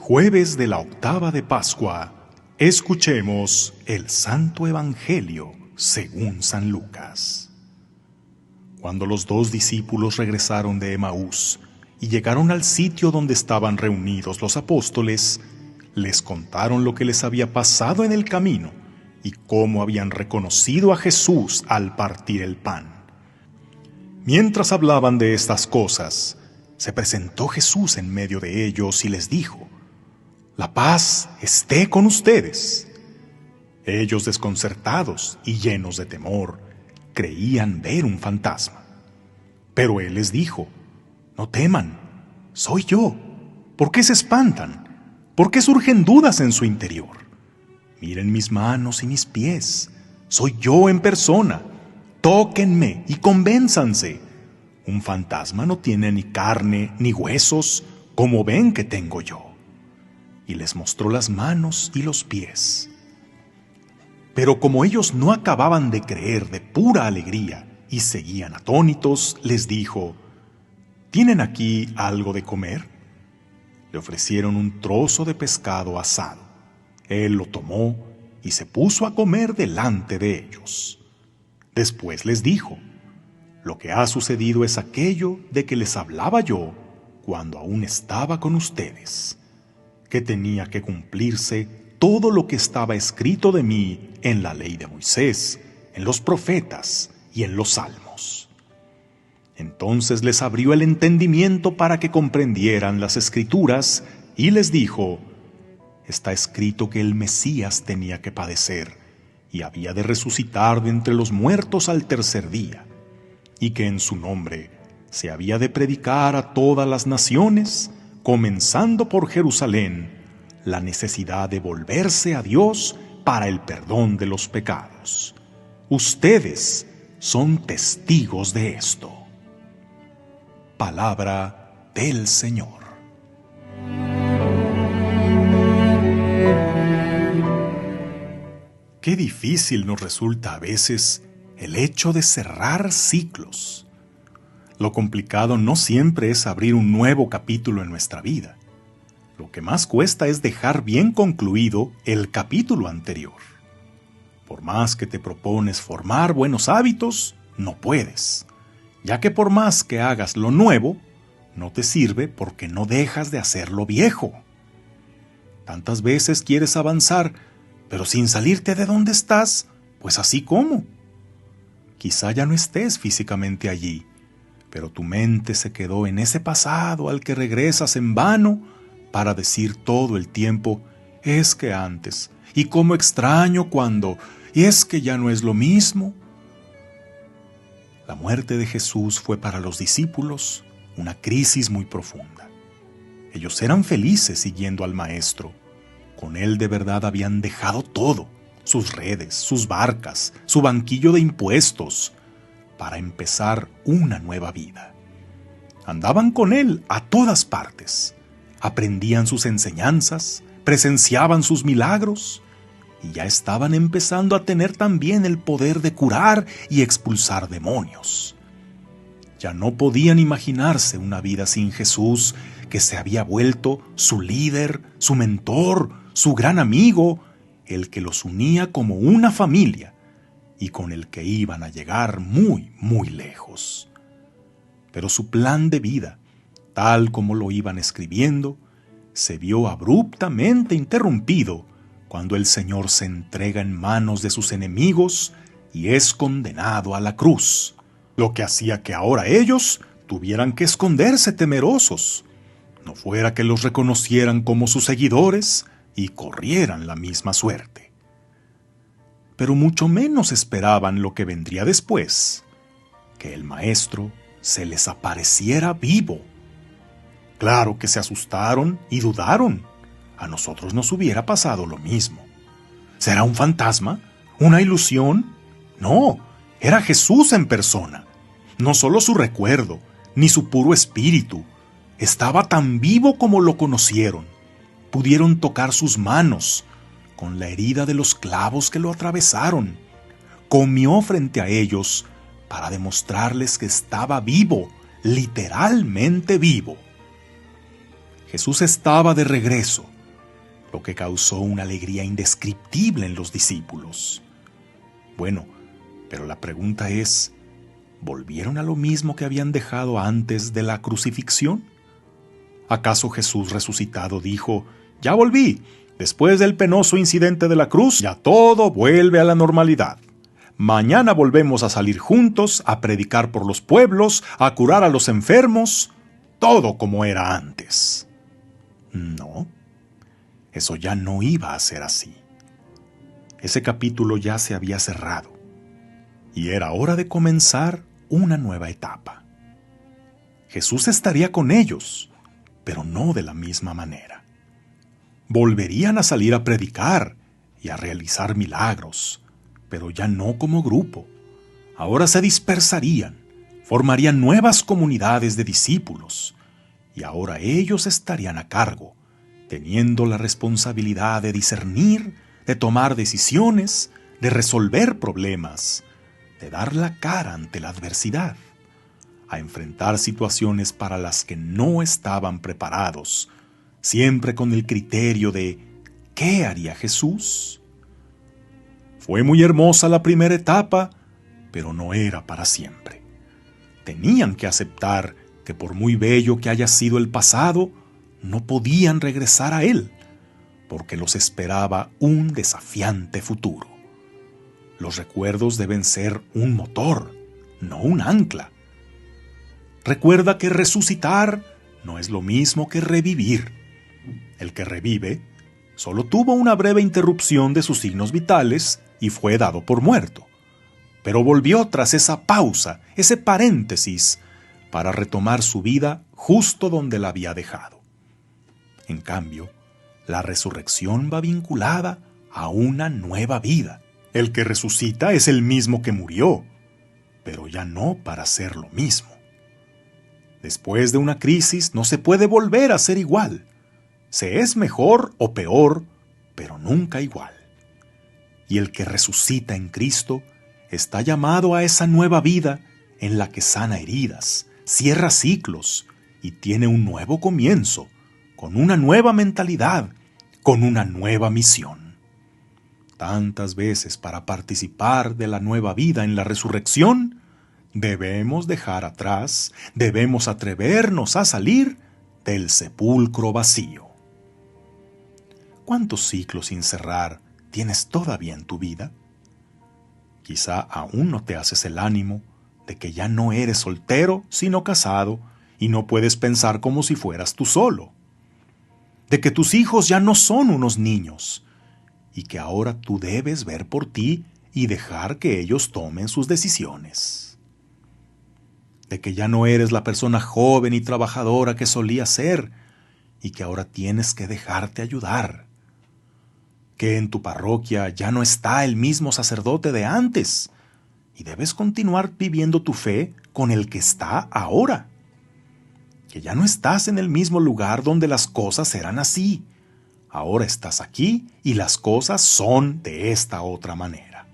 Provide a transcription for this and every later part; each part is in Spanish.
Jueves de la octava de Pascua, escuchemos el Santo Evangelio según San Lucas. Cuando los dos discípulos regresaron de Emaús y llegaron al sitio donde estaban reunidos los apóstoles, les contaron lo que les había pasado en el camino y cómo habían reconocido a Jesús al partir el pan. Mientras hablaban de estas cosas, se presentó Jesús en medio de ellos y les dijo: «La paz esté con ustedes». Ellos, desconcertados y llenos de temor, creían ver un fantasma. Pero él les dijo: «No teman, soy yo. ¿Por qué se espantan? ¿Por qué surgen dudas en su interior? Miren mis manos y mis pies. Soy yo en persona. Tóquenme y convénzanse. Un fantasma no tiene ni carne ni huesos, como ven que tengo yo». Y les mostró las manos y los pies. Pero como ellos no acababan de creer de pura alegría y seguían atónitos, les dijo: «¿Tienen aquí algo de comer?». Le ofrecieron un trozo de pescado asado. Él lo tomó y se puso a comer delante de ellos. Después les dijo: «Lo que ha sucedido es aquello de que les hablaba yo cuando aún estaba con ustedes, que tenía que cumplirse todo lo que estaba escrito de mí en la ley de Moisés, en los profetas y en los salmos». Entonces les abrió el entendimiento para que comprendieran las Escrituras y les dijo: «Está escrito que el Mesías tenía que padecer y había de resucitar de entre los muertos al tercer día, y que en su nombre se había de predicar a todas las naciones, comenzando por Jerusalén, la necesidad de volverse a Dios para el perdón de los pecados. Ustedes son testigos de esto». Palabra del Señor. Qué difícil nos resulta a veces el hecho de cerrar ciclos. Lo complicado no siempre es abrir un nuevo capítulo en nuestra vida. Lo que más cuesta es dejar bien concluido el capítulo anterior. Por más que te propones formar buenos hábitos, no puedes, ya que por más que hagas lo nuevo, no te sirve porque no dejas de hacer lo viejo. Tantas veces quieres avanzar, pero sin salirte de donde estás, pues así como. Quizá ya no estés físicamente allí, pero tu mente se quedó en ese pasado al que regresas en vano para decir todo el tiempo: «Es que antes, y cómo extraño cuando, y es que ya no es lo mismo». La muerte de Jesús fue para los discípulos una crisis muy profunda. Ellos eran felices siguiendo al Maestro. Con él de verdad habían dejado todo: sus redes, sus barcas, su banquillo de impuestos, para empezar una nueva vida. Andaban con él a todas partes, aprendían sus enseñanzas, presenciaban sus milagros, y ya estaban empezando a tener también el poder de curar y expulsar demonios. Ya no podían imaginarse una vida sin Jesús, que se había vuelto su líder, su mentor, su gran amigo, el que los unía como una familia y con el que iban a llegar muy, muy lejos. Pero su plan de vida, tal como lo iban escribiendo, se vio abruptamente interrumpido cuando el Señor se entrega en manos de sus enemigos y es condenado a la cruz, lo que hacía que ahora ellos tuvieran que esconderse temerosos, no fuera que los reconocieran como sus seguidores y corrieran la misma suerte. Pero mucho menos esperaban lo que vendría después: que el Maestro se les apareciera vivo. Claro que se asustaron y dudaron. A nosotros nos hubiera pasado lo mismo. ¿Será un fantasma? ¿Una ilusión? No, era Jesús en persona. No solo su recuerdo, ni su puro espíritu. Estaba tan vivo como lo conocieron. Pudieron tocar sus manos, con la herida de los clavos que lo atravesaron. Comió frente a ellos para demostrarles que estaba vivo, literalmente vivo. Jesús estaba de regreso, lo que causó una alegría indescriptible en los discípulos. Bueno, pero la pregunta es, ¿volvieron a lo mismo que habían dejado antes de la crucifixión? ¿Acaso Jesús resucitado dijo, ya volví, después del penoso incidente de la cruz, ya todo vuelve a la normalidad? Mañana volvemos a salir juntos, a predicar por los pueblos, a curar a los enfermos, todo como era antes. No, eso ya no iba a ser así. Ese capítulo ya se había cerrado y era hora de comenzar una nueva etapa. Jesús estaría con ellos, pero no de la misma manera. Volverían a salir a predicar y a realizar milagros, pero ya no como grupo. Ahora se dispersarían, formarían nuevas comunidades de discípulos, y ahora ellos estarían a cargo, teniendo la responsabilidad de discernir, de tomar decisiones, de resolver problemas, de dar la cara ante la adversidad, a enfrentar situaciones para las que no estaban preparados, siempre con el criterio de ¿qué haría Jesús? Fue muy hermosa la primera etapa, pero no era para siempre. Tenían que aceptar que por muy bello que haya sido el pasado, no podían regresar a él, porque los esperaba un desafiante futuro. Los recuerdos deben ser un motor, no un ancla. Recuerda que resucitar no es lo mismo que revivir. El que revive solo tuvo una breve interrupción de sus signos vitales y fue dado por muerto, pero volvió tras esa pausa, ese paréntesis, para retomar su vida justo donde la había dejado. En cambio, la resurrección va vinculada a una nueva vida. El que resucita es el mismo que murió, pero ya no para ser lo mismo. Después de una crisis no se puede volver a ser igual. Se es mejor o peor, pero nunca igual. Y el que resucita en Cristo está llamado a esa nueva vida en la que sana heridas, cierra ciclos y tiene un nuevo comienzo, con una nueva mentalidad, con una nueva misión. Tantas veces para participar de la nueva vida en la resurrección, debemos dejar atrás, debemos atrevernos a salir del sepulcro vacío. ¿Cuántos ciclos sin cerrar tienes todavía en tu vida? Quizá aún no te haces el ánimo de que ya no eres soltero, sino casado, y no puedes pensar como si fueras tú solo. De que tus hijos ya no son unos niños, y que ahora tú debes ver por ti y dejar que ellos tomen sus decisiones. De que ya no eres la persona joven y trabajadora que solías ser, y que ahora tienes que dejarte ayudar. Que en tu parroquia ya no está el mismo sacerdote de antes, y debes continuar viviendo tu fe con el que está ahora. Que ya no estás en el mismo lugar donde las cosas eran así. Ahora estás aquí y las cosas son de esta otra manera.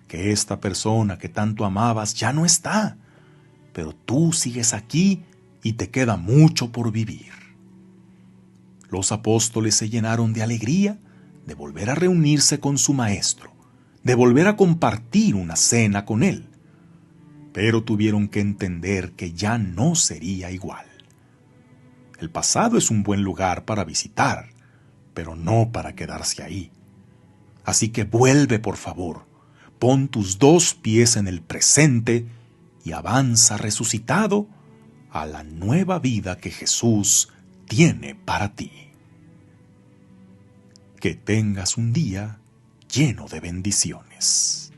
Que esta persona que tanto amabas ya no está, pero tú sigues aquí y te queda mucho por vivir. Los apóstoles se llenaron de alegría de volver a reunirse con su maestro, de volver a compartir una cena con él, pero tuvieron que entender que ya no sería igual. El pasado es un buen lugar para visitar, pero no para quedarse ahí. Así que vuelve, por favor, pon tus 2 pies en el presente y avanza resucitado a la nueva vida que Jesús tiene para ti. Que tengas un día lleno de bendiciones.